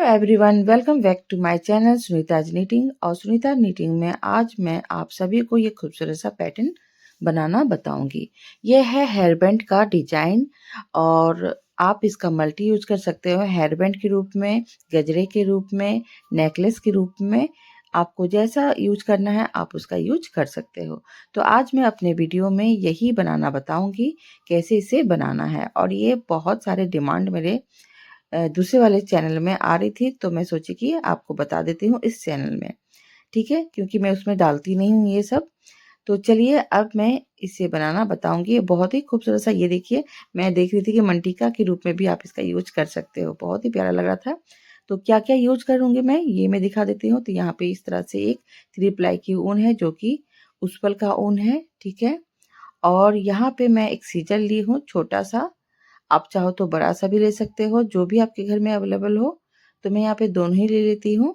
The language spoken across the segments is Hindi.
Everyone, welcome back to my channel Sunita's knitting. और सुनीता नीटिंग में आज मैं आप सभी को ये खूबसूरत सा पैटर्न बनाना बताऊंगी। ये है हेयर बैंड का डिजाइन और आप इसका मल्टी यूज कर सकते हो, हेयर बैंड के रूप में, गजरे के रूप में, नेकलेस के रूप में। आपको जैसा यूज करना है आप उसका यूज कर सकते हो। तो आज मैं अपने वीडियो में यही बनाना बताऊंगी, कैसे इसे बनाना है। और ये बहुत सारे डिमांड मेरे दूसरे वाले चैनल में आ रही थी, तो मैं सोची कि आपको बता देती हूँ इस चैनल में, ठीक है, क्योंकि मैं उसमें डालती नहीं हूँ ये सब। तो चलिए अब मैं इसे बनाना बताऊंगी। ये बहुत ही खूबसूरत सा, ये देखिए, मैं देख रही थी कि मंटिका के रूप में भी आप इसका यूज कर सकते हो, बहुत ही प्यारा लग रहा था। तो क्या क्या यूज करूंगी मैं, ये मैं दिखा देती हूँ। तो यहाँ पे इस तरह से एक 3 प्लाई की ऊन है, जो कि उस्पल का ऊन है, ठीक है। और यहाँ पे मैं एक सीजर ली हूँ छोटा सा, आप चाहो तो बड़ा सा भी ले सकते हो, जो भी आपके घर में अवेलेबल हो। तो मैं यहाँ पे दोनों ही ले लेती हूँ।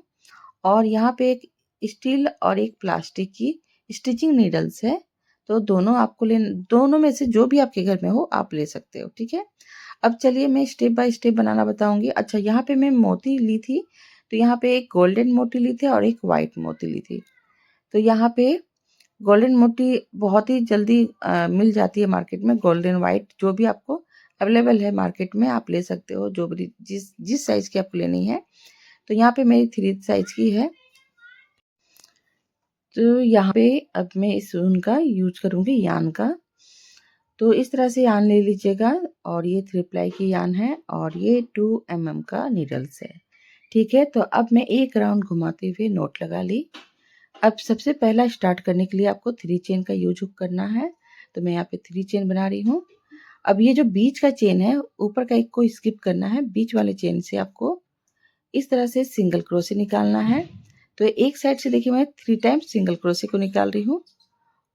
और यहाँ पे एक स्टील और एक प्लास्टिक की स्टिचिंग नीडल्स है। तो दोनों आपको दोनों में से जो भी आपके घर में हो आप ले सकते हो, ठीक है। अब चलिए मैं स्टेप बाय स्टेप बनाना बताऊंगी। अच्छा, यहाँ पे मैं मोती ली थी, तो यहाँ पे एक गोल्डन मोती ली थी और एक वाइट मोती ली थी। तो यहाँ पे गोल्डन मोती बहुत ही जल्दी मिल जाती है मार्केट में। गोल्डन वाइट जो भी आपको अवेलेबल है मार्केट में आप ले सकते हो, जो भी जिस जिस साइज की आपको लेनी है। तो यहाँ पे मेरी 3 साइज की है। तो यहाँ पे अब मैं इस ऊन का यूज करूँगी, यान का। तो इस तरह से यान ले लीजिएगा। और ये 3 प्लाई की यान है और ये 2 mm का नीडल्स है, ठीक है। तो अब मैं एक राउंड घुमाते हुए नोट लगा ली। अब सबसे पहला स्टार्ट करने के लिए आपको 3 चेन का यूज करना है। तो मैं यहाँ पे 3 चेन बना रही हूँ। अब ये जो बीच का चेन है, ऊपर का एक को स्किप करना है। बीच वाले चेन से आपको इस तरह से सिंगल क्रोशे निकालना है। तो एक साइड से देखिए मैं 3 टाइम्स सिंगल क्रोशे को निकाल रही हूँ।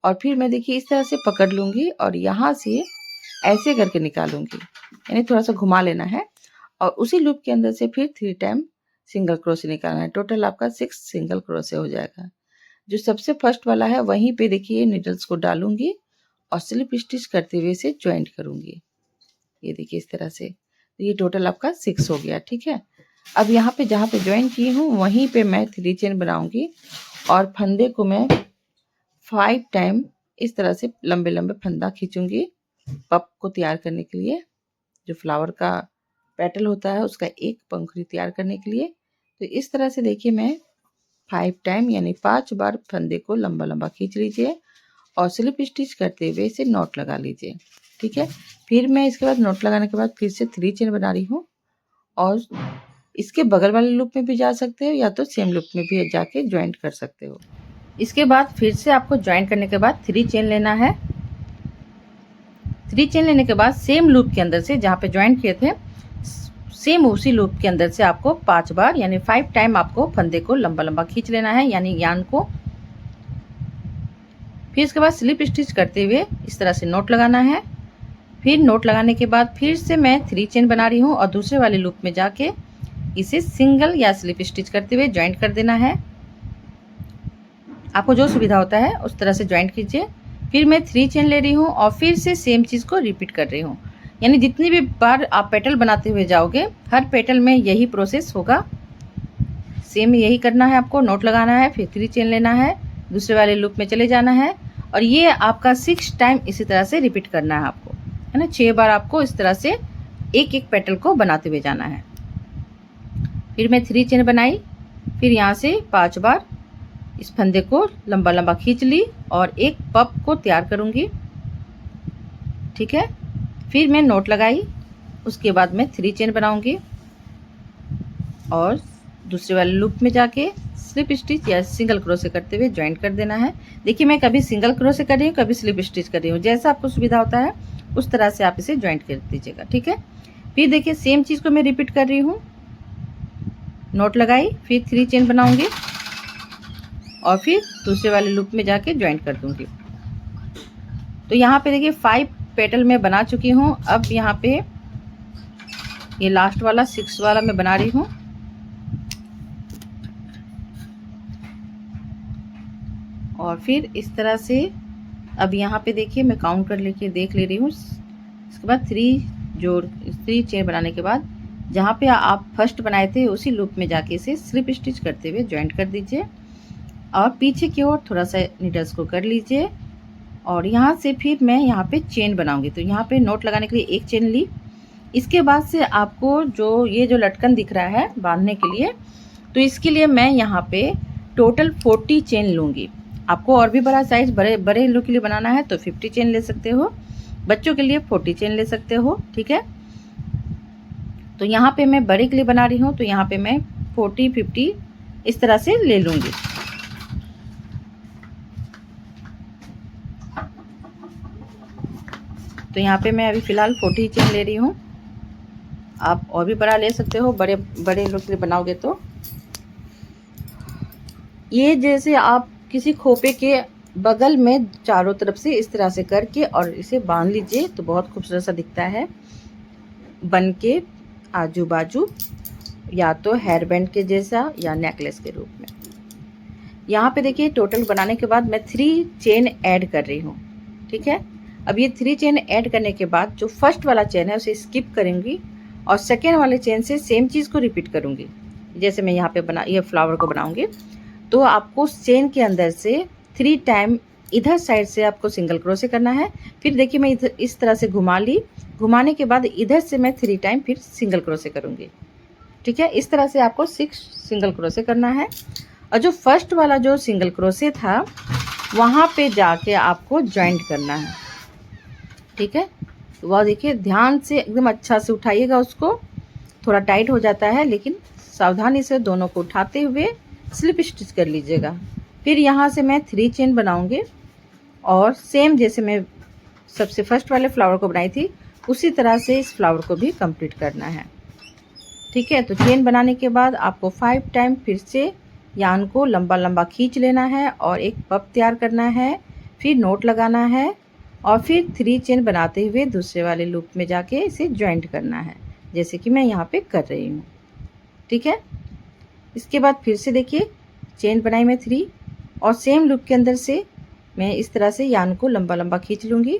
और फिर मैं देखिए इस तरह से पकड़ लूँगी और यहाँ से ऐसे करके निकालूंगी, यानी थोड़ा सा घुमा लेना है। और उसी लूप के अंदर से फिर 3 टाइम सिंगल क्रोशे निकालना है। टोटल आपका 6 सिंगल क्रोशे हो जाएगा। जो सबसे फर्स्ट वाला है वहीं पे देखिए निडल्स को डालूंगी और स्लिप स्टिच करते हुए इसे ज्वाइंट करूंगी। ये देखिए इस तरह से। तो ये टोटल आपका 6 हो गया, ठीक है। अब यहाँ पे जहाँ पे ज्वाइन की हूँ वहीं पे मैं 3 चेन बनाऊंगी और फंदे को मैं 5 टाइम इस तरह से लंबे लंबे फंदा खींचूंगी पप को तैयार करने के लिए। जो फ्लावर का पेटल होता है उसका एक पंखुड़ी तैयार करने के लिए। तो इस तरह से देखिए मैं 5 टाइम यानी 5 बार फंदे को लंबा लंबा खींच लीजिए और स्लिप स्टिच करते हुए इसे नॉट लगा लीजिए, ठीक है। फिर मैं इसके बाद नॉट लगाने के बाद फिर से 3 चेन बना रही हूँ और इसके बगल वाले लूप में भी जा सकते हो या तो सेम लूप में भी जाके ज्वाइंट कर सकते हो। इसके बाद फिर से आपको ज्वाइंट करने के बाद 3 चेन लेना है। 3 चेन लेने के बाद सेम लूप के अंदर से जहाँ पे ज्वाइंट किए थे, सेम उसी लूप के अंदर से आपको 5 बार यानी 5 टाइम आपको फंदे को लंबा लंबा खींच लेना है, यानी यान को। फिर इसके बाद स्लिप स्टिच करते हुए इस तरह से नोट लगाना है। फिर नोट लगाने के बाद फिर से मैं 3 चेन बना रही हूँ और दूसरे वाले लूप में जाके इसे सिंगल या स्लिप स्टिच करते हुए ज्वाइंट कर देना है। आपको जो सुविधा होता है उस तरह से ज्वाइंट कीजिए। फिर मैं 3 चेन ले रही हूँ और फिर से सेम चीज़ को रिपीट कर रही हूँ, यानी जितनी भी बार आप पेटल बनाते हुए जाओगे हर पेटल में यही प्रोसेस होगा। सेम यही करना है आपको। नोट लगाना है, फिर 3 चेन लेना है, दूसरे वाले लूप में चले जाना है और ये आपका 6 टाइम इसी तरह से रिपीट करना है आपको, है ना। 6 बार आपको इस तरह से एक एक पेटल को बनाते हुए जाना है। फिर मैं 3 चेन बनाई, फिर यहाँ से 5 बार इस फंदे को लंबा लंबा खींच ली और एक पप को तैयार करूंगी, ठीक है। फिर मैं नोट लगाई, उसके बाद मैं 3 चेन बनाऊंगी और दूसरे वाले लूप में जाके स्लिप स्टिच या सिंगल क्रोशे करते हुए ज्वाइंट कर देना है। देखिए मैं कभी सिंगल क्रोशे कर रही हूँ, कभी स्लिप स्टिच कर रही हूँ, जैसा आपको सुविधा होता है उस तरह से आप इसे ज्वाइंट कर दीजिएगा, ठीक है। फिर देखिए सेम चीज़ को मैं रिपीट कर रही हूँ। नोट लगाई, फिर 3 चेन बनाऊंगी और फिर दूसरे वाले लूप में जाके ज्वाइंट कर दूंगी। तो यहाँ पे देखिए 5 पेटल मैं बना चुकी हूँ। अब यहाँ पे ये लास्ट वाला 6 वाला मैं बना रही हूँ। और फिर इस तरह से अब यहाँ पे देखिए मैं काउंट कर लेके देख ले रही हूँ। इसके बाद 3 चेन बनाने के बाद जहाँ पे आप फर्स्ट बनाए थे उसी लूप में जाके इसे स्लिप स्टिच करते हुए जॉइंट कर दीजिए और पीछे की ओर थोड़ा सा नीडल्स को कर लीजिए और यहाँ से फिर मैं यहाँ पे चेन बनाऊंगी। तो यहाँ पे नोट लगाने के लिए एक चेन ली। इसके बाद से आपको जो ये जो लटकन दिख रहा है बांधने के लिए, तो इसके लिए मैं यहाँ पे टोटल 40 चेन लूँगी। आपको और भी बड़ा साइज़ बड़े लोग के लिए बनाना है तो 50 चेन ले सकते हो, बच्चों के लिए 40 चेन ले सकते हो, ठीक है। तो यहाँ पे मैं बड़े के लिए बना रही हूँ तो यहाँ पे मैं 40-50 इस तरह से ले लूँगी। तो यहाँ पे मैं अभी फ़िलहाल 40 चेन ले रही हूँ। आप और भी बड़ा ले सकते हो, बड़े लोग के लिए बनाओगे तो। ये जैसे आप किसी खोपे के बगल में चारों तरफ से इस तरह से करके और इसे बांध लीजिए तो बहुत खूबसूरत सा दिखता है बन के आजू बाजू, या तो हेयर बैंड के जैसा या नेकलेस के रूप में। यहाँ पे देखिए टोटल बनाने के बाद मैं 3 चेन ऐड कर रही हूँ, ठीक है। अब ये 3 चेन ऐड करने के बाद जो फर्स्ट वाला चेन है उसे स्किप करूँगी और सेकेंड वाले चेन से सेम चीज़ को रिपीट करूँगी। जैसे मैं यहाँ पे ये फ्लावर को बनाऊँगी तो आपको चेन के अंदर से 3 टाइम इधर साइड से आपको सिंगल क्रोशे करना है। फिर देखिए मैं इधर इस तरह से घुमा ली, घुमाने के बाद इधर से मैं 3 टाइम फिर सिंगल क्रोशे करूँगी, ठीक है। इस तरह से आपको 6 सिंगल क्रोशे करना है। और जो फर्स्ट वाला जो सिंगल क्रोशे था वहाँ पे जाके आपको जॉइंट करना है, ठीक है। तो वह देखिए ध्यान से एकदम अच्छा से उठाइएगा उसको, थोड़ा टाइट हो जाता है लेकिन सावधानी से दोनों को उठाते हुए स्लिप स्टिच कर लीजिएगा। फिर यहाँ से मैं 3 चेन बनाऊंगी और सेम जैसे मैं सबसे फर्स्ट वाले फ्लावर को बनाई थी उसी तरह से इस फ्लावर को भी कंप्लीट करना है, ठीक है। तो चेन बनाने के बाद आपको 5 टाइम फिर से यान को लंबा लंबा खींच लेना है और एक पफ तैयार करना है, फिर नोट लगाना है और फिर 3 चेन बनाते हुए दूसरे वाले लूप में जाके इसे जॉइंट करना है, जैसे कि मैं यहाँ पे कर रही हूँ, ठीक है। इसके बाद फिर से देखिए चेन बनाई मैं 3 और सेम लूप के अंदर से मैं इस तरह से यान को लंबा लंबा खींच लूँगी।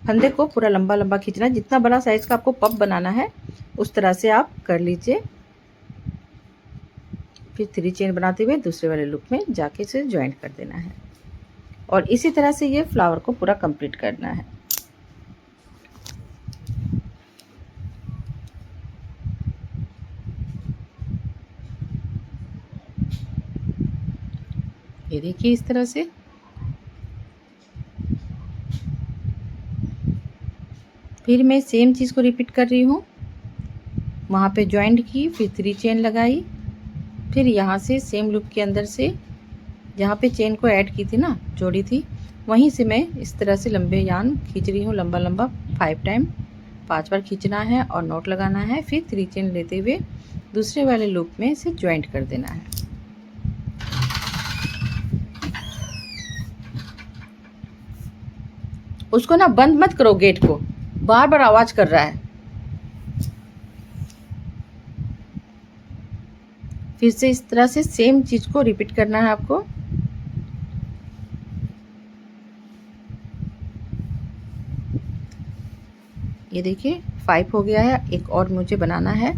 फंदे को पूरा लंबा लंबा खींचना है, जितना बड़ा साइज़ का आपको पफ बनाना है उस तरह से आप कर लीजिए। फिर 3 चेन बनाते हुए दूसरे वाले लूप में जाके इसे ज्वाइंट कर देना है और इसी तरह से ये फ्लावर को पूरा कंप्लीट करना है। ये देखिए इस तरह से। फिर मैं सेम चीज़ को रिपीट कर रही हूँ, वहाँ पे ज्वाइंट की, फिर 3 चेन लगाई, फिर यहाँ से सेम लूप के अंदर से जहाँ पे चेन को ऐड की थी ना, जोड़ी थी, वहीं से मैं इस तरह से लंबे यान खींच रही हूँ, लंबा लंबा 5 टाइम, 5 बार खींचना है और नोट लगाना है। फिर 3 चेन लेते हुए दूसरे वाले लूप में इसे ज्वाइंट कर देना है। उसको ना बंद मत करो, गेट को बार बार आवाज कर रहा है। फिर से इस तरह से सेम चीज को रिपीट करना है आपको। ये देखिए 5 हो गया है, एक और मुझे बनाना है।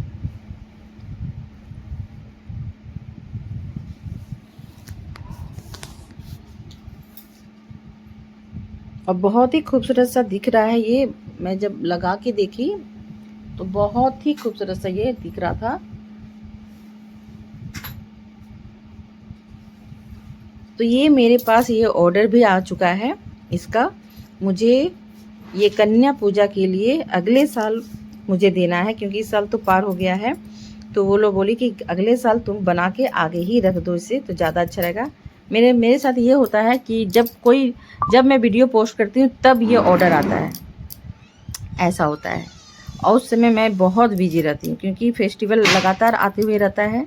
और बहुत ही खूबसूरत सा दिख रहा है ये, मैं जब लगा के देखी तो बहुत ही खूबसूरत सा ये दिख रहा था। तो ये मेरे पास ये ऑर्डर भी आ चुका है इसका। मुझे ये कन्या पूजा के लिए अगले साल मुझे देना है, क्योंकि इस साल तो पार हो गया है। तो वो लोग बोली कि अगले साल तुम बना के आगे ही रख दो इसे, तो ज़्यादा अच्छा रहेगा। मेरे साथ ये होता है कि जब मैं वीडियो पोस्ट करती हूँ तब ये ऑर्डर आता है, ऐसा होता है। और उस समय मैं बहुत बिजी रहती हूँ, क्योंकि फेस्टिवल लगातार आते हुए रहता है,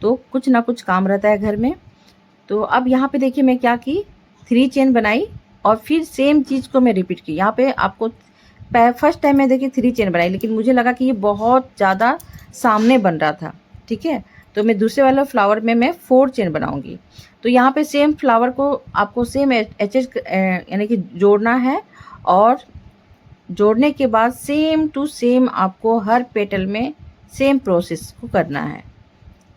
तो कुछ ना कुछ काम रहता है घर में। तो अब यहाँ पे देखिए मैं क्या की, 3 चेन बनाई और फिर सेम चीज़ को मैं रिपीट की। यहाँ पे आपको फर्स्ट टाइम मैं देखिए 3 चेन बनाई, लेकिन मुझे लगा कि ये बहुत ज़्यादा सामने बन रहा था, ठीक है। तो मैं दूसरे वाला फ्लावर में मैं 4 चेन बनाऊंगी। तो यहाँ पे सेम फ्लावर को आपको सेम एचएच यानी कि जोड़ना है और जोड़ने के बाद सेम टू सेम आपको हर पेटल में सेम प्रोसेस को करना है,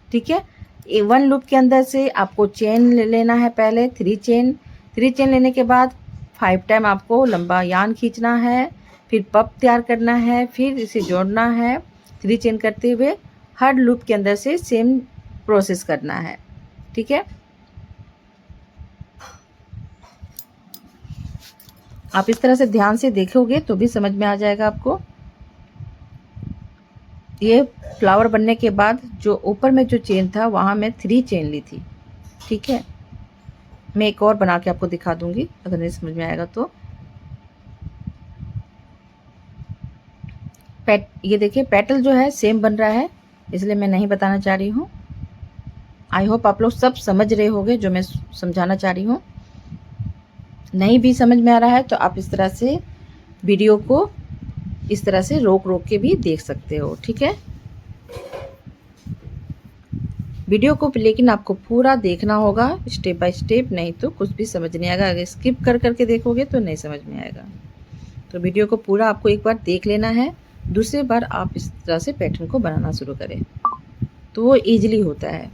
ठीक है। 1 लूप के अंदर से आपको चेन लेना है, पहले 3 चेन लेने के बाद 5 टाइम आपको लंबा यान खींचना है, फिर पप तैयार करना है, फिर इसे जोड़ना है 3 चेन करते हुए। हर लूप के अंदर से सेम प्रोसेस करना है, ठीक है। आप इस तरह से ध्यान से देखोगे तो भी समझ में आ जाएगा आपको। ये फ्लावर बनने के बाद जो ऊपर में जो चेन था वहाँ मैं 3 चेन ली थी, ठीक है। मैं एक और बना के आपको दिखा दूंगी अगर नहीं समझ में आएगा तो। ये देखिए पेटल जो है सेम बन रहा है, इसलिए मैं नहीं बताना चाह रही हूँ। आई होप आप लोग सब समझ रहे होंगे जो मैं समझाना चाह रही हूँ। नहीं भी समझ में आ रहा है तो आप इस तरह से वीडियो को इस तरह से रोक रोक के भी देख सकते हो, ठीक है। वीडियो को लेकिन आपको पूरा देखना होगा स्टेप बाय स्टेप, नहीं तो कुछ भी समझ नहीं आएगा। अगर स्किप कर करके देखोगे तो नहीं समझ में आएगा। तो वीडियो को पूरा आपको एक बार देख लेना है, दूसरी बार आप इस तरह से पैटर्न को बनाना शुरू करें तो वो ईजिली होता है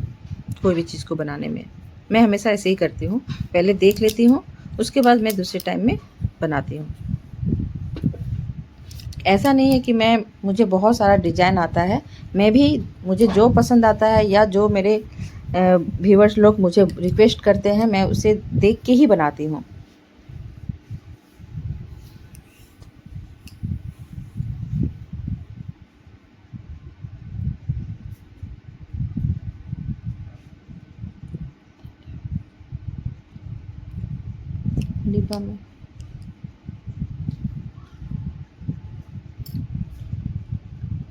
कोई भी चीज़ को बनाने में। मैं हमेशा ऐसे ही करती हूँ, पहले देख लेती हूँ, उसके बाद मैं दूसरे टाइम में बनाती हूँ। ऐसा नहीं है कि मुझे बहुत सारा डिज़ाइन आता है, मैं भी मुझे जो पसंद आता है या जो मेरे व्यूअर्स लोग मुझे रिक्वेस्ट करते हैं मैं उसे देख के ही बनाती हूँ। डिब्बा में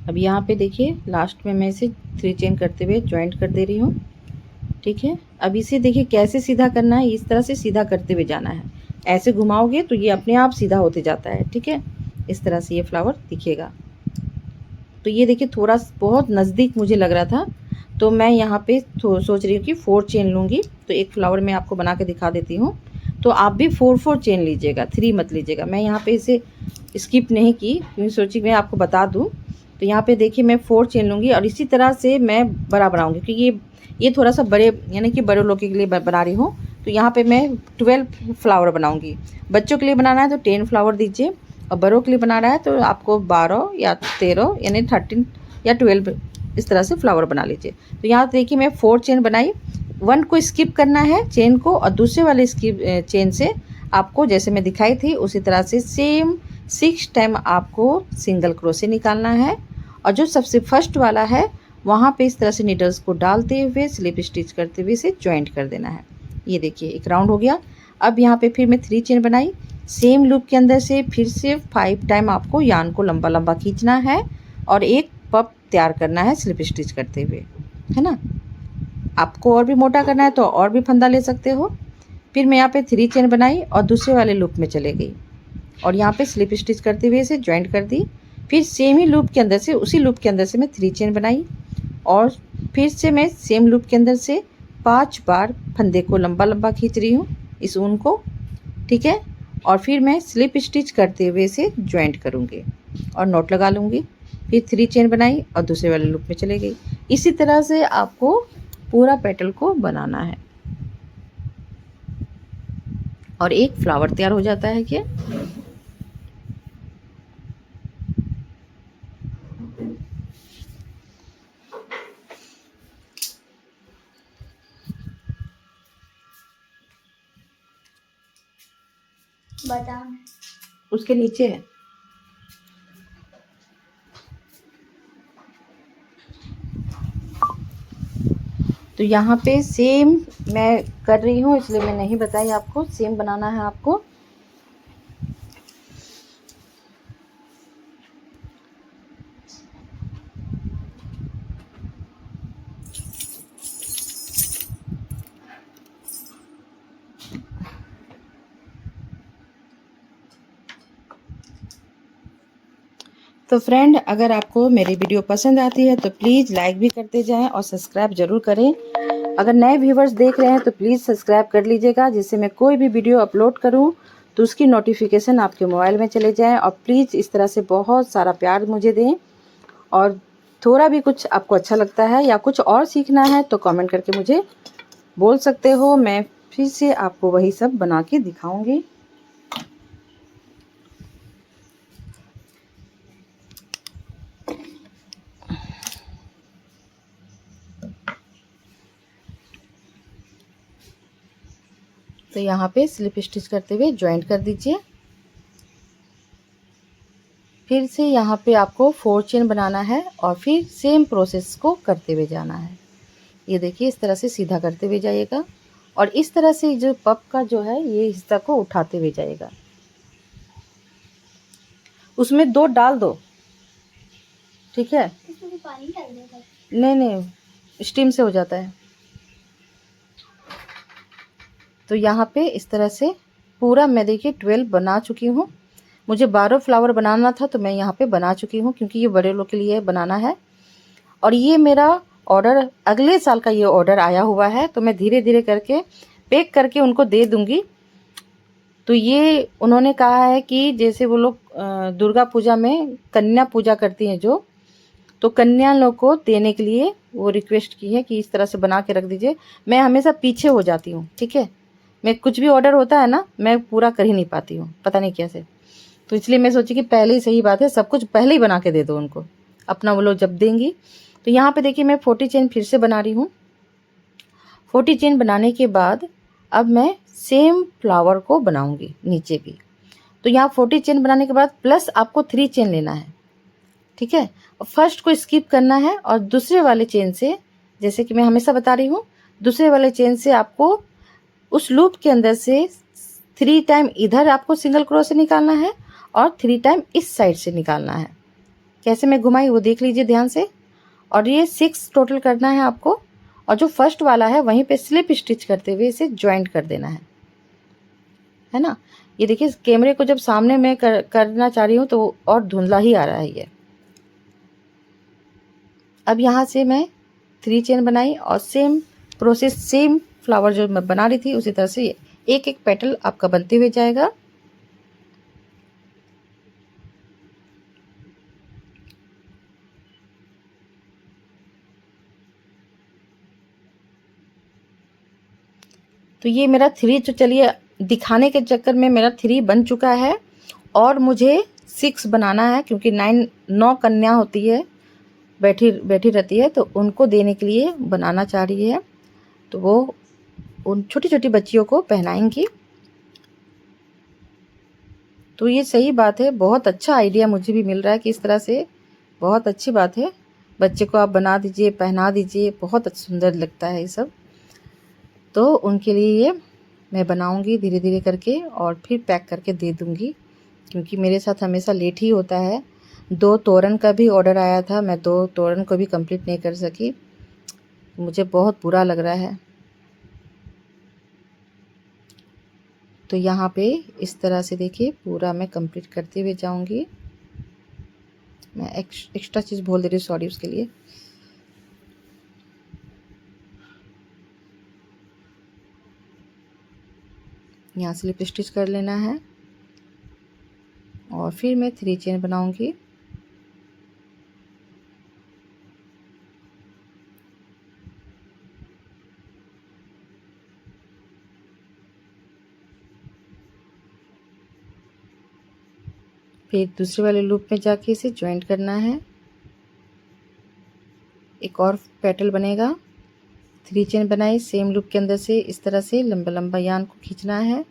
अब यहाँ पे देखिए लास्ट में मैं इसे 3 चेन करते हुए जॉइंट कर दे रही हूँ, ठीक है। अब इसे देखिए कैसे सीधा करना है, इस तरह से सीधा करते हुए जाना है। ऐसे घुमाओगे तो ये अपने आप सीधा होते जाता है, ठीक है। इस तरह से ये फ्लावर दिखेगा। तो ये देखिए थोड़ा बहुत नज़दीक मुझे लग रहा था तो मैं यहाँ पे सोच रही हूँ कि 4 चेन लूँगी। तो एक फ्लावर मैं आपको बना के दिखा देती हूँ, तो आप भी 4 चेन लीजिएगा, 3 मत लीजिएगा। मैं यहाँ पे इसे स्किप नहीं की क्योंकि सोची मैं आपको बता दूँ। तो यहाँ पे देखिए मैं 4 चेन लूँगी और इसी तरह से मैं बड़ा बनाऊँगी क्योंकि ये थोड़ा सा बड़े यानी कि बड़े लोगों के लिए बना रही हूँ। तो यहाँ पे मैं 12 फ्लावर बनाऊँगी। बच्चों के लिए बनाना है तो 10 फ्लावर दीजिए और बड़ों के लिए बना रहा है तो आपको 12 या 13 यानी 13 या 12 इस तरह से फ्लावर बना लीजिए। तो यहाँ देखिए मैं 4 चेन बनाई, 1 को स्किप करना है चेन को और दूसरे वाले स्किप चेन से आपको जैसे मैं दिखाई थी उसी तरह से सेम 6 टाइम आपको सिंगल क्रोशे निकालना है। और जो सबसे फर्स्ट वाला है वहाँ पे इस तरह से नीडल्स को डालते हुए स्लिप स्टिच करते हुए इसे जॉइंट कर देना है। ये देखिए एक राउंड हो गया। अब यहाँ पे फिर मैं 3 चेन बनाई, सेम लूप के अंदर से फिर से 5 टाइम आपको यान को लंबा लंबा खींचना है और एक पप तैयार करना है स्लिप स्टिच करते हुए, है ना। आपको और भी मोटा करना है तो और भी फंदा ले सकते हो। फिर मैं यहाँ पे 3 चेन बनाई और दूसरे वाले लूप में चले गई और यहाँ पे स्लिप स्टिच करते हुए इसे जॉइंट कर दी। फिर सेम ही लूप के अंदर से उसी लूप के अंदर से मैं 3 चेन बनाई और फिर से मैं सेम लूप के अंदर से 5 बार फंदे को लंबा लंबा खींच रही हूँ इस ऊन को, ठीक है। और फिर मैं स्लिप स्टिच करते हुए इसे जॉइंट करूँगी और नॉट लगा लूँगी। फिर 3 चेन बनाई और दूसरे वाले लूप में चले गई। इसी तरह से आपको पूरा पेटल को बनाना है और एक फ्लावर तैयार हो जाता है। क्या बादाम उसके नीचे है। तो यहाँ पे सेम मैं कर रही हूँ इसलिए मैं नहीं बताई आपको, सेम बनाना है आपको। तो फ्रेंड अगर आपको मेरी वीडियो पसंद आती है तो प्लीज़ लाइक भी करते जाएं और सब्सक्राइब ज़रूर करें। अगर नए व्यूवर्स देख रहे हैं तो प्लीज़ सब्सक्राइब कर लीजिएगा जिससे मैं कोई भी वीडियो अपलोड करूं तो उसकी नोटिफिकेशन आपके मोबाइल में चले जाएं। और प्लीज़ इस तरह से बहुत सारा प्यार मुझे दें। और थोड़ा भी कुछ आपको अच्छा लगता है या कुछ और सीखना है तो कमेंट करके मुझे बोल सकते हो। मैं फिर से आपको वही सब बना के दिखाऊंगी। तो यहाँ पे स्लिप स्टिच करते हुए जॉइंट कर दीजिए। फिर से यहाँ पे आपको 4 चेन बनाना है और फिर सेम प्रोसेस को करते हुए जाना है। ये देखिए इस तरह से सीधा करते हुए जाइएगा और इस तरह से जो पप का जो है ये हिस्सा को उठाते हुए जाइएगा। उसमें 2 डाल दो, ठीक है। इसमें पानी डाल देगा? नहीं नहीं, स्टीम से हो जाता है। तो यहाँ पे इस तरह से पूरा मैं देखिए 12 बना चुकी हूँ। मुझे 12 फ्लावर बनाना था तो मैं यहाँ पे बना चुकी हूँ, क्योंकि ये बड़े लोग के लिए बनाना है। और ये मेरा ऑर्डर अगले साल का ये ऑर्डर आया हुआ है, तो मैं धीरे धीरे करके पैक करके उनको दे दूँगी। तो ये उन्होंने कहा है कि जैसे वो लोग दुर्गा पूजा में कन्या पूजा करती हैं जो, तो कन्या लोग को देने के लिए वो रिक्वेस्ट की है कि इस तरह से बना के रख दीजिए। मैं हमेशा पीछे हो जाती हूँ, ठीक है। मैं कुछ भी ऑर्डर होता है ना, मैं पूरा कर ही नहीं पाती हूँ, पता नहीं कैसे। तो इसलिए मैं सोची कि पहले ही सही बात है, सब कुछ पहले ही बना के दे दो उनको, अपना वो लोग जब देंगी। तो यहाँ पे देखिए मैं 40 चेन फिर से बना रही हूँ। 40 चेन बनाने के बाद अब मैं सेम फ्लावर को बनाऊंगी नीचे भी। तो यहाँ 40 चेन बनाने के बाद प्लस आपको 3 चेन लेना है, ठीक है। फर्स्ट को स्किप करना है और दूसरे वाले चेन से, जैसे कि मैं हमेशा बता रही हूँ, दूसरे वाले चेन से आपको उस लूप के अंदर से 3 टाइम इधर आपको सिंगल क्रोशे निकालना है और 3 टाइम इस साइड से निकालना है। कैसे मैं घुमाई वो देख लीजिए ध्यान से। और ये 6 टोटल करना है आपको। और जो फर्स्ट वाला है वहीं पे स्लिप स्टिच करते हुए इसे ज्वाइंट कर देना है ना। ये देखिए कैमरे को जब सामने मैं करना चाह रही हूँ तो और धुंधला ही आ रहा है ये। अब यहाँ से मैं 3 चेन बनाई और सेम प्रोसेस, सेम फ्लावर जो मैं बना रही थी उसी तरह से एक एक पेटल आपका बनते हुए जाएगा। तो ये मेरा 3 जो, चलिए दिखाने के चक्कर में मेरा 3 बन चुका है और मुझे 6 बनाना है, क्योंकि 9 कन्या होती है, बैठी बैठी रहती है, तो उनको देने के लिए बनाना चाह रही है। तो वो उन छोटी छोटी बच्चियों को पहनाएंगी। तो ये सही बात है, बहुत अच्छा आइडिया मुझे भी मिल रहा है कि इस तरह से बहुत अच्छी बात है। बच्चे को आप बना दीजिए, पहना दीजिए, बहुत सुंदर लगता है ये सब। तो उनके लिए ये मैं बनाऊंगी धीरे धीरे करके और फिर पैक करके दे दूंगी, क्योंकि मेरे साथ हमेशा लेट ही होता है। 2 तोरण का भी ऑर्डर आया था, मैं 2 तोरण को भी कंप्लीट नहीं कर सकी। मुझे बहुत बुरा लग रहा है। तो यहाँ पे इस तरह से देखिए पूरा मैं कंप्लीट करते हुए जाऊंगी। मैं एक्स्ट्रा चीज़ बोल दे रही हूँ, सॉरी उसके लिए। यहाँ स्लिप स्टिच कर लेना है और फिर मैं 3 चेन बनाऊंगी। फिर दूसरे वाले लूप में जाके इसे ज्वाइंट करना है। एक और पेटल बनेगा। 3 चेन बनाई, सेम लूप के अंदर से इस तरह से लंबा लंबा यान को खींचना है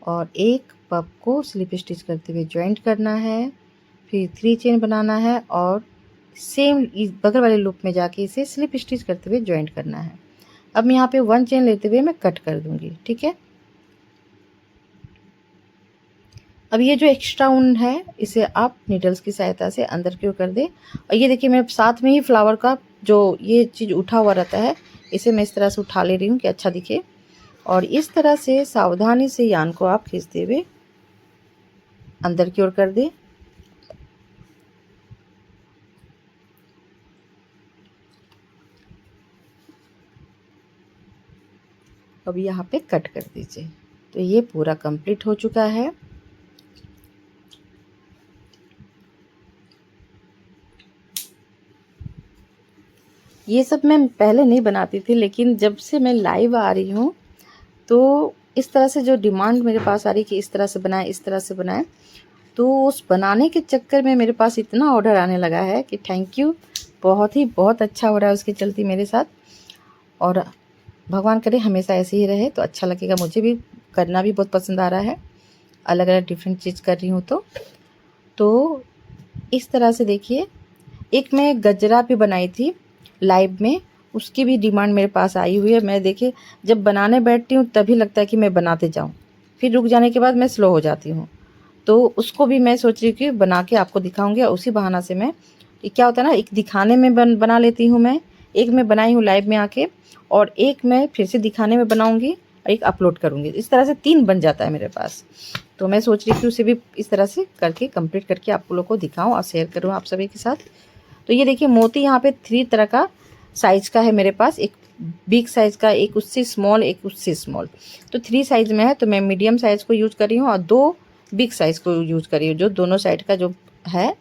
और एक पप को स्लिप स्टिच करते हुए ज्वाइंट करना है। फिर 3 चेन बनाना है और सेम बगल वाले लूप में जाके इसे स्लिप स्टिच करते हुए ज्वाइंट करना है। अब मैं यहाँ पे 1 चेन लेते हुए मैं कट कर दूंगी, ठीक है। अब ये जो एक्स्ट्रा ऊन है इसे आप नीडल्स की सहायता से अंदर की ओर कर दें। और ये देखिए मैं साथ में ही फ्लावर का जो ये चीज़ उठा हुआ रहता है इसे मैं इस तरह से उठा ले रही हूँ कि अच्छा दिखे। और इस तरह से सावधानी से यान को आप खींचते हुए अंदर की ओर कर दें। अब यहाँ पे कट कर दीजिए। तो ये पूरा कंप्लीट हो चुका है। ये सब मैं पहले नहीं बनाती थी, लेकिन जब से मैं लाइव आ रही हूँ तो इस तरह से जो डिमांड मेरे पास आ रही कि इस तरह से बनाएं, इस तरह से बनाएं, तो उस बनाने के चक्कर में मेरे पास इतना ऑर्डर आने लगा है कि थैंक यू, बहुत अच्छा हो रहा है उसके चलते मेरे साथ। और भगवान करे हमेशा ऐसे ही रहे तो अच्छा लगेगा। मुझे भी करना भी बहुत पसंद आ रहा है, अलग अलग डिफरेंट चीज़ कर रही हूँ। तो इस तरह से देखिए, एक मैं गजरा भी बनाई थी लाइव में, उसकी भी डिमांड मेरे पास आई हुई है। मैं देखिए जब बनाने बैठती हूँ तभी लगता है कि मैं बनाते जाऊँ, फिर रुक जाने के बाद मैं स्लो हो जाती हूँ। तो उसको भी मैं सोच रही हूँ कि बना के आपको दिखाऊंगी। और उसी बहाना से मैं, ये क्या होता है ना, एक दिखाने में बना लेती हूँ मैं, एक मैं बनाई हूँ लाइव में आके, और एक मैं फिर से दिखाने में बनाऊंगी, और एक अपलोड करूँगी। इस तरह से 3 बन जाता है मेरे पास। तो मैं सोच रही थी उसे भी इस तरह से करके कंप्लीट करके आप लोगों को दिखाऊं और शेयर करूं आप सभी के साथ। तो ये देखिए मोती यहाँ पे 3 तरह का साइज़ का है मेरे पास, एक बिग साइज़ का, एक उससे स्मॉल, एक उससे स्मॉल। तो 3 साइज़ में है, तो मैं मीडियम साइज़ को यूज़ कर रही हूँ और 2 बिग साइज़ को यूज़ कर रही हूँ। जो दोनों साइड का जो है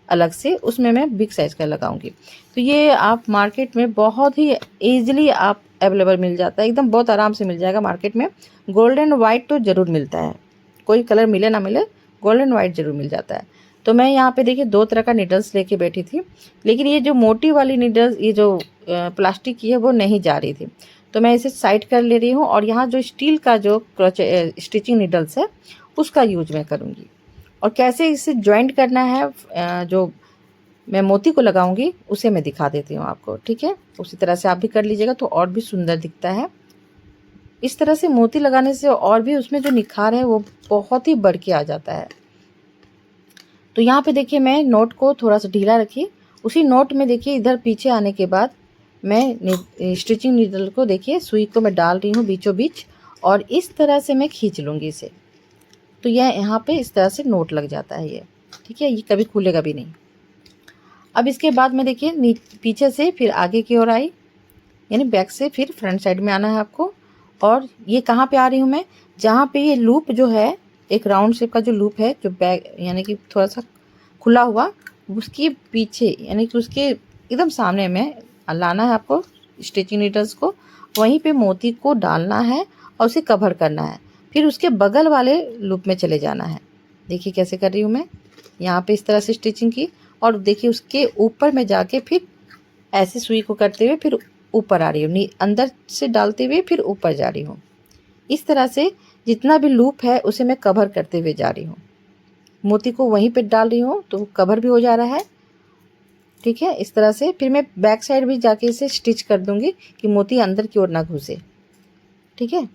अलग से, उसमें मैं बिग साइज़ का लगाऊंगी। तो ये आप मार्केट में बहुत ही ईजिली आप अवेलेबल मिल जाता है, एकदम बहुत आराम से मिल जाएगा मार्केट में। गोल्डन वाइट तो ज़रूर मिलता है, कोई कलर मिले ना मिले, गोल्डन वाइट ज़रूर मिल जाता है। तो मैं यहाँ पे देखिए 2 तरह का नीडल्स लेके बैठी थी, लेकिन ये जो मोटी वाली नीडल्स, ये जो प्लास्टिक की है, वो नहीं जा रही थी। तो मैं इसे साइड कर ले रही हूँ, और यहाँ जो स्टील का जो स्टिचिंग नीडल्स है उसका यूज मैं करूँगी। और कैसे इसे जॉइंट करना है, जो मैं मोती को लगाऊंगी उसे मैं दिखा देती हूँ आपको, ठीक है। उसी तरह से आप भी कर लीजिएगा तो और भी सुंदर दिखता है। इस तरह से मोती लगाने से और भी उसमें जो निखार है वो बहुत ही बढ़ के आ जाता है। तो यहाँ पे देखिए मैं नोट को थोड़ा सा ढीला रखी, उसी नोट में देखिए इधर पीछे आने के बाद मैं स्टिचिंग नीडल को देखिए सुई को मैं डाल रही हूँ बीचों बीच, और इस तरह से मैं खींच लूँगी इसे। तो यह यहाँ पे इस तरह से नोट लग जाता है ये, ठीक है। ये कभी खुलेगा भी नहीं। अब इसके बाद में देखिए पीछे से फिर आगे की ओर आई, यानी बैक से फिर फ्रंट साइड में आना है आपको। और ये कहाँ पे आ रही हूँ मैं, जहाँ पे ये लूप जो है, एक राउंड शेप का जो लूप है, जो बैक यानी कि थोड़ा सा खुला हुआ, उसके पीछे यानी कि उसके एकदम सामने में लाना है आपको स्टिचिंग नीडल्स को, वहीं पे मोती को डालना है और उसे कवर करना है। फिर उसके बगल वाले लूप में चले जाना है। देखिए कैसे कर रही हूँ मैं, यहाँ पे इस तरह से स्टिचिंग की, और देखिए उसके ऊपर में जाके फिर ऐसे सुई को करते हुए फिर ऊपर आ रही हूँ, अंदर से डालते हुए फिर ऊपर जा रही हूँ। इस तरह से जितना भी लूप है उसे मैं कवर करते हुए जा रही हूँ। मोती को वहीं पे डाल रही हूँ तो कवर भी हो जा रहा है, ठीक है। इस तरह से फिर मैं बैक साइड भी जाके इसे स्टिच कर दूंगी कि मोती अंदर की ओर ना घुसे, ठीक है।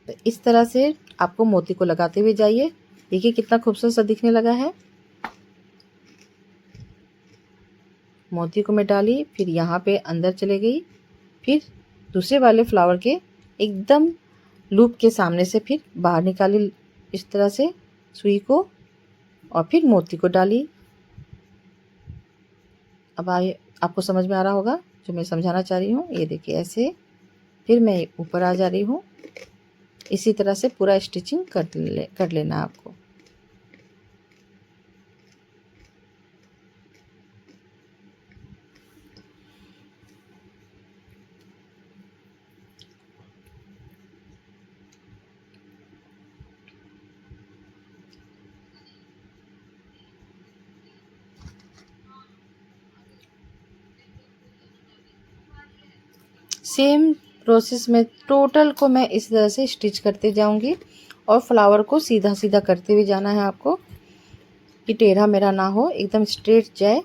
तो इस तरह से आपको मोती को लगाते हुए जाइए। देखिए कितना खूबसूरत सा दिखने लगा है। मोती को मैं डाली, फिर यहाँ पे अंदर चले गई, फिर दूसरे वाले फ्लावर के एकदम लूप के सामने से फिर बाहर निकाली इस तरह से सुई को, और फिर मोती को डाली। अब आए आपको समझ में आ रहा होगा जो मैं समझाना चाह रही हूँ। ये देखिए ऐसे फिर मैं ऊपर आ जा रही हूँ। इसी तरह से पूरा स्टिचिंग कर लेना आपको। सेम प्रोसेस में टोटल को मैं इस तरह से स्टिच करते जाऊंगी, और फ्लावर को सीधा सीधा करते हुए जाना है आपको कि टेढ़ा मेढ़ा ना हो, एकदम स्ट्रेट जाए।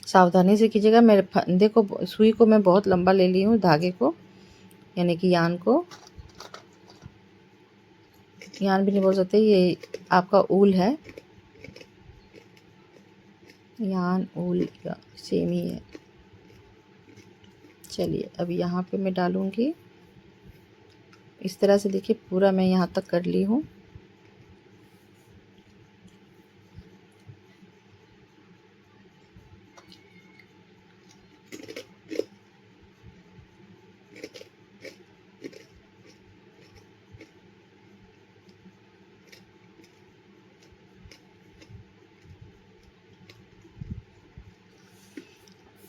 सावधानी से कीजिएगा। मेरे फंदे को, सुई को मैं बहुत लंबा ले ली हूँ, धागे को यानी कि यान को, यान भी नहीं बोल सकते, ये आपका ऊल है, यान ऊल सेम ही है। चलिए अब यहाँ पे मैं डालूँगी। इस तरह से देखिए पूरा मैं यहाँ तक कर ली हूँ।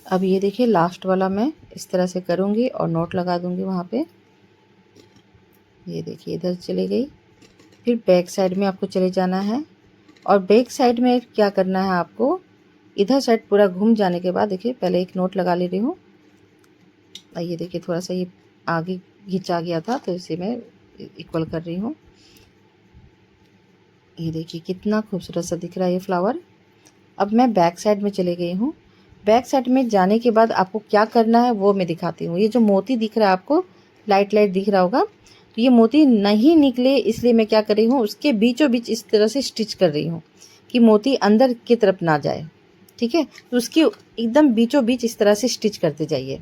अब ये देखिए लास्ट वाला मैं इस तरह से करूँगी और नोट लगा दूँगी वहाँ पे। ये देखिए इधर चली गई। फिर बैक साइड में आपको चले जाना है और बैक साइड में क्या करना है आपको, इधर साइड पूरा घूम जाने के बाद देखिए पहले एक नोट लगा ले रही हूँ। ये देखिए थोड़ा सा ये आगे खिंचा गया था तो इसे मैं इक्वल कर रही हूँ। ये देखिए कितना खूबसूरत सा दिख रहा है ये फ्लावर। अब मैं बैक साइड में चले गई हूँ। बैक साइड में जाने के बाद आपको क्या करना है वो मैं दिखाती हूँ। ये जो मोती दिख रहा है आपको, लाइट लाइट दिख रहा होगा, तो ये मोती नहीं निकले इसलिए मैं क्या कर रही हूँ, उसके बीचों बीच इस तरह से स्टिच कर रही हूँ कि मोती अंदर की तरफ ना जाए। ठीक है, तो उसकी एकदम बीचों बीच इस तरह से स्टिच करते जाइए।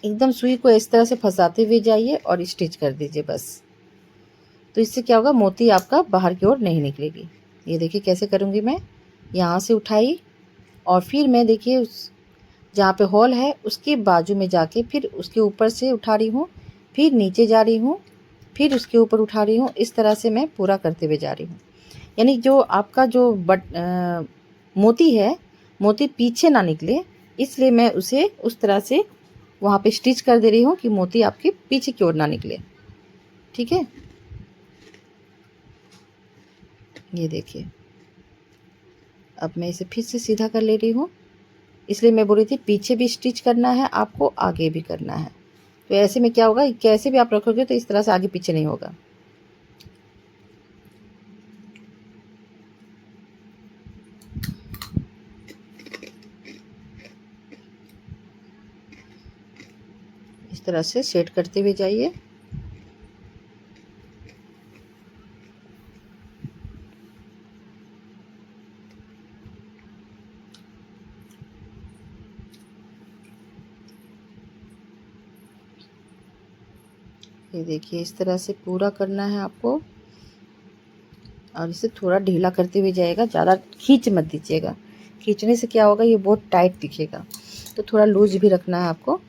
एकदम सुई को इस तरह से फंसाते हुए जाइए और स्टिच कर दीजिए बस। तो इससे क्या होगा, मोती आपका बाहर की ओर नहीं निकलेगी। ये देखिए कैसे करूँगी मैं। यहाँ से उठाई और फिर मैं देखिए उस जहाँ पे होल है उसके बाजू में जाके फिर उसके ऊपर से उठा रही हूँ, फिर नीचे जा रही हूँ, फिर उसके ऊपर उठा रही हूँ। इस तरह से मैं पूरा करते हुए जा रही हूँ। यानी जो आपका जो मोती है, मोती पीछे ना निकले, इसलिए मैं उसे उस तरह से वहाँ पे स्टिच कर दे रही हूँ कि मोती आपके पीछे की ओर ना निकले। ठीक है, ये देखिए अब मैं इसे फिर से सीधा कर ले रही हूँ। इसलिए मैं बोल रही थी पीछे भी स्टिच करना है आपको, आगे भी करना है। तो ऐसे में क्या होगा, कैसे भी आप रखोगे तो इस तरह से आगे पीछे नहीं होगा। इस तरह से सेट करते हुए जाइए। ये देखिए इस तरह से पूरा करना है आपको और इसे थोड़ा ढीला करते हुए जाएगा, ज़्यादा खींच मत दीजिएगा। खींचने से क्या होगा, ये बहुत टाइट दिखेगा, तो थोड़ा लूज भी रखना है आपको।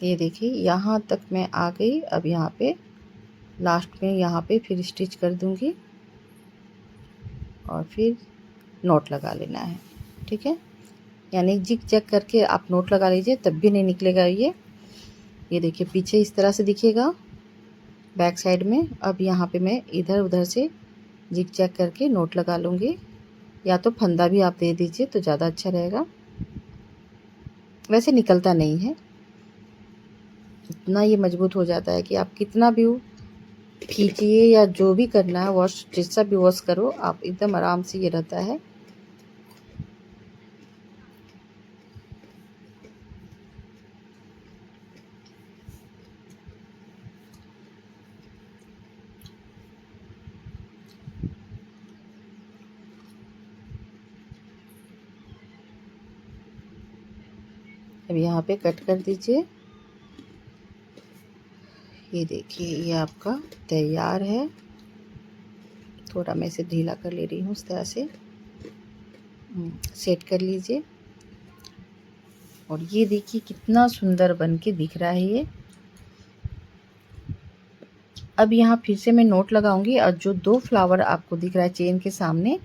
ये देखिए यहाँ तक मैं आ गई। अब यहाँ पे लास्ट में यहाँ पे फिर स्टिच कर दूंगी और फिर नोट लगा लेना है। ठीक है, यानी जिग जैग करके आप नोट लगा लीजिए, तब भी नहीं निकलेगा ये देखिए पीछे इस तरह से दिखेगा बैक साइड में। अब यहाँ पे मैं इधर उधर से जिग जैग करके नोट लगा लूँगी, या तो फंदा भी आप दे दीजिए तो ज़्यादा अच्छा रहेगा। वैसे निकलता नहीं है, इतना ये मजबूत हो जाता है कि आप कितना भी खींचिए या जो भी करना है, वॉश जैसा भी वॉश करो आप, एकदम आराम से ये रहता है। अब यहाँ पे कट कर दीजिए। ये देखिए ये आपका तैयार है। थोड़ा मैं इसे ढीला कर ले रही हूँ इस तरह से। सेट कर लीजिए और ये देखिए कितना सुंदर बन के दिख रहा है ये। अब यहाँ फिर से मैं नोट लगाऊंगी और जो 2 फ्लावर आपको दिख रहा है चेन के सामने,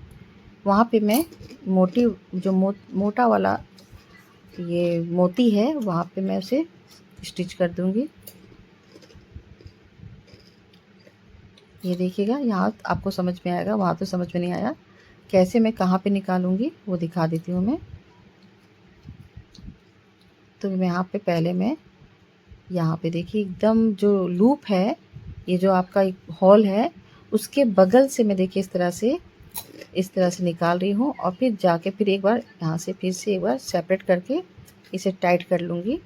वहाँ पे मैं मोटा वाला ये मोती है, वहाँ पे मैं उसे स्टिच कर दूंगी। ये देखिएगा यहाँ आपको समझ में आएगा, वहाँ तो समझ में नहीं आया। कैसे मैं कहाँ पे निकालूंगी वो दिखा देती हूँ मैं। तो यहाँ पे पहले मैं यहाँ पे देखिए एकदम जो लूप है, ये जो आपका एक हॉल है, उसके बगल से मैं देखिए इस तरह से निकाल रही हूँ और फिर जाके फिर एक बार यहाँ से फिर से एक बार सेपरेट करके इसे टाइट कर लूँगी।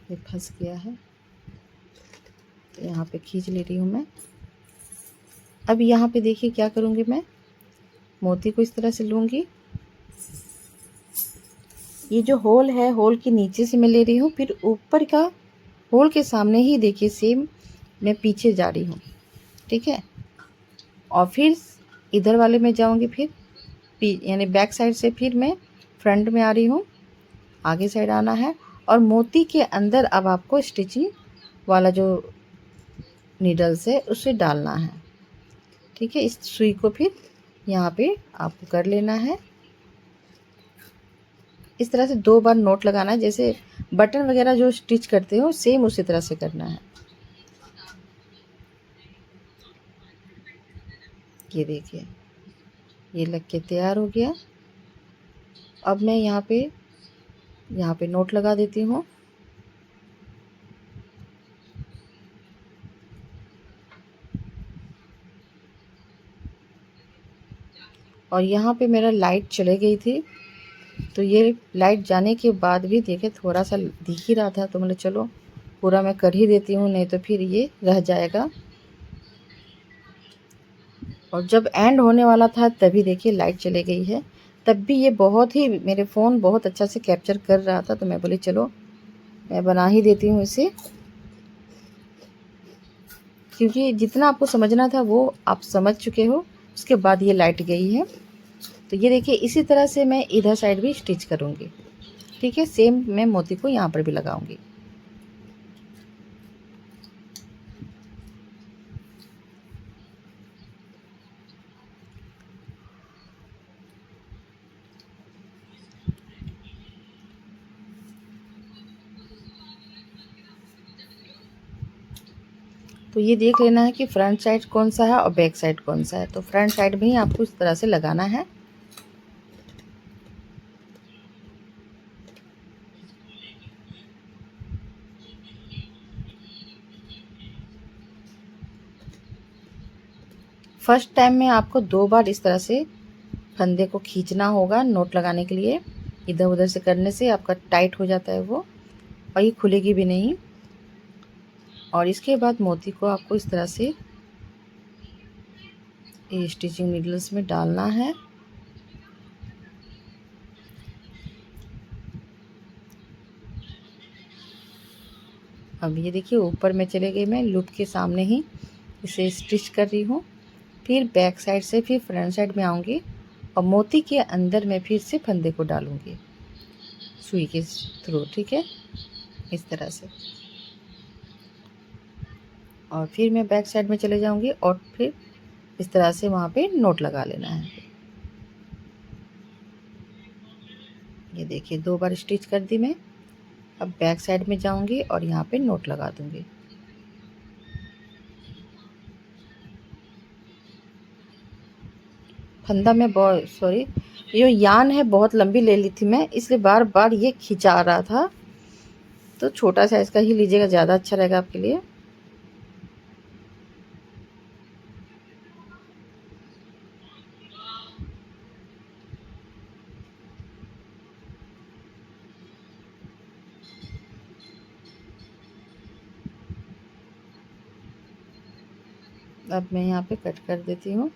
ये फंस गया है तो यहाँ पे खींच ले रही हूँ मैं। अब यहाँ पे देखिए क्या करूँगी, मैं मोती को इस तरह से लूँगी, ये जो होल है होल के नीचे से मैं ले रही हूँ, फिर ऊपर का होल के सामने ही देखिए सेम मैं पीछे जा रही हूँ, ठीक है। और फिर इधर वाले में जाऊँगी, फिर यानी बैक साइड से फिर मैं फ्रंट में आ रही हूँ, आगे साइड आना है और मोती के अंदर अब आपको स्टिचिंग वाला जो नीडल्स है उसे डालना है, ठीक है। इस सुई को फिर यहाँ पे आपको कर लेना है, इस तरह से 2 बार नोट लगाना है, जैसे बटन वगैरह जो स्टिच करते हो सेम उसी तरह से करना है। ये देखिए ये लग के तैयार हो गया। अब मैं यहाँ पे नोट लगा देती हूँ। और यहाँ पे मेरा लाइट चले गई थी, तो ये लाइट जाने के बाद भी देखिए थोड़ा सा दिख ही रहा था, तो मैंने चलो पूरा मैं कर ही देती हूँ, नहीं तो फिर ये रह जाएगा। और जब एंड होने वाला था तभी देखिए लाइट चली गई है, तब भी ये बहुत ही मेरे फ़ोन बहुत अच्छा से कैप्चर कर रहा था, तो मैं बोली चलो मैं बना ही देती हूँ इसे, क्योंकि जितना आपको समझना था वो आप समझ चुके हो। उसके बाद ये लाइट गई है, तो ये देखिए इसी तरह से मैं इधर साइड भी स्टिच करूँगी, ठीक है। सेम मैं मोती को यहाँ पर भी लगाऊंगी। तो ये देख लेना है कि फ्रंट साइड कौन सा है और बैक साइड कौन सा है, तो फ्रंट साइड में ही आपको इस तरह से लगाना है। फर्स्ट टाइम में आपको 2 बार इस तरह से फंदे को खींचना होगा नोट लगाने के लिए, इधर उधर से करने से आपका टाइट हो जाता है वो और ये खुलेगी भी नहीं। और इसके बाद मोती को आपको इस तरह से ये स्टिचिंग नीडल्स में डालना है। अब ये देखिए ऊपर में चले गई, मैं लूप के सामने ही इसे स्टिच कर रही हूँ, फिर बैक साइड से फिर फ्रंट साइड में आऊँगी और मोती के अंदर मैं फिर से फंदे को डालूँगी सुई के थ्रू, ठीक है, इस तरह से। और फिर मैं बैक साइड में चले जाऊँगी और फिर इस तरह से वहाँ पे नोट लगा लेना है। ये देखिए 2 बार स्टिच कर दी मैं। अब बैक साइड में जाऊँगी और यहाँ पे नोट लगा दूँगी। फंदा में ये यान है बहुत लंबी ले ली थी मैं, इसलिए बार बार ये खिंचा रहा था, तो छोटा साइज़ का ही लीजिएगा, ज़्यादा अच्छा रहेगा आपके लिए। अब मैं यहाँ पे कट कर देती हूँ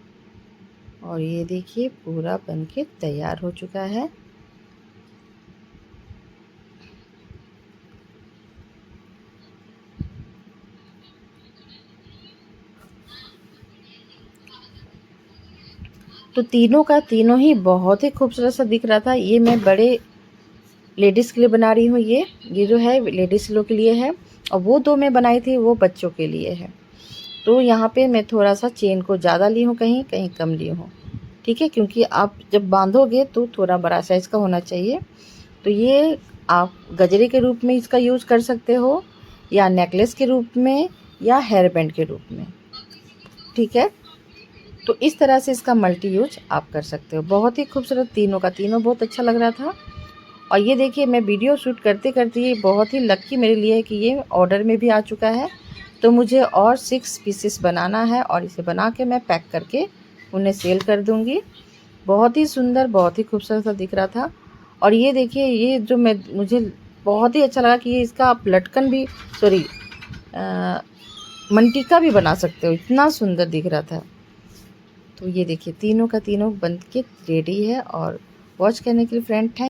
और ये देखिए पूरा बनके तैयार हो चुका है। तो तीनों का तीनों ही बहुत ही खूबसूरत सा दिख रहा था। ये मैं बड़े लेडीज़ के लिए बना रही हूँ, ये जो है लेडीज़ लोग के लिए है, और वो 2 मैं बनाई थी वो बच्चों के लिए है। तो यहाँ पे मैं थोड़ा सा चेन को ज़्यादा ली हूँ, कहीं कहीं कम ली हूँ, ठीक है, क्योंकि आप जब बांधोगे तो थोड़ा बड़ा साइज़ का होना चाहिए। तो ये आप गजरे के रूप में इसका यूज़ कर सकते हो, या नेकलेस के रूप में, या हेयर बैंड के रूप में, ठीक है। तो इस तरह से इसका मल्टी यूज आप कर सकते हो। बहुत ही खूबसूरत, तीनों का तीनों बहुत अच्छा लग रहा था। और ये देखिए मैं वीडियो शूट करते करते ये बहुत ही लकी मेरे लिए है कि ये ऑर्डर में भी आ चुका है। तो मुझे और 6 पीसेस बनाना है और इसे बना के मैं पैक करके उन्हें सेल कर दूँगी। बहुत ही सुंदर, बहुत ही खूबसूरत सा दिख रहा था। और ये देखिए ये जो मुझे बहुत ही अच्छा लगा कि ये इसका आप लटकन भी सॉरी मनटीका भी बना सकते हो, इतना सुंदर दिख रहा था। तो ये देखिए तीनों का तीनों बन के रेडी है। और वॉच करने के लिए फ्रेंड थैंक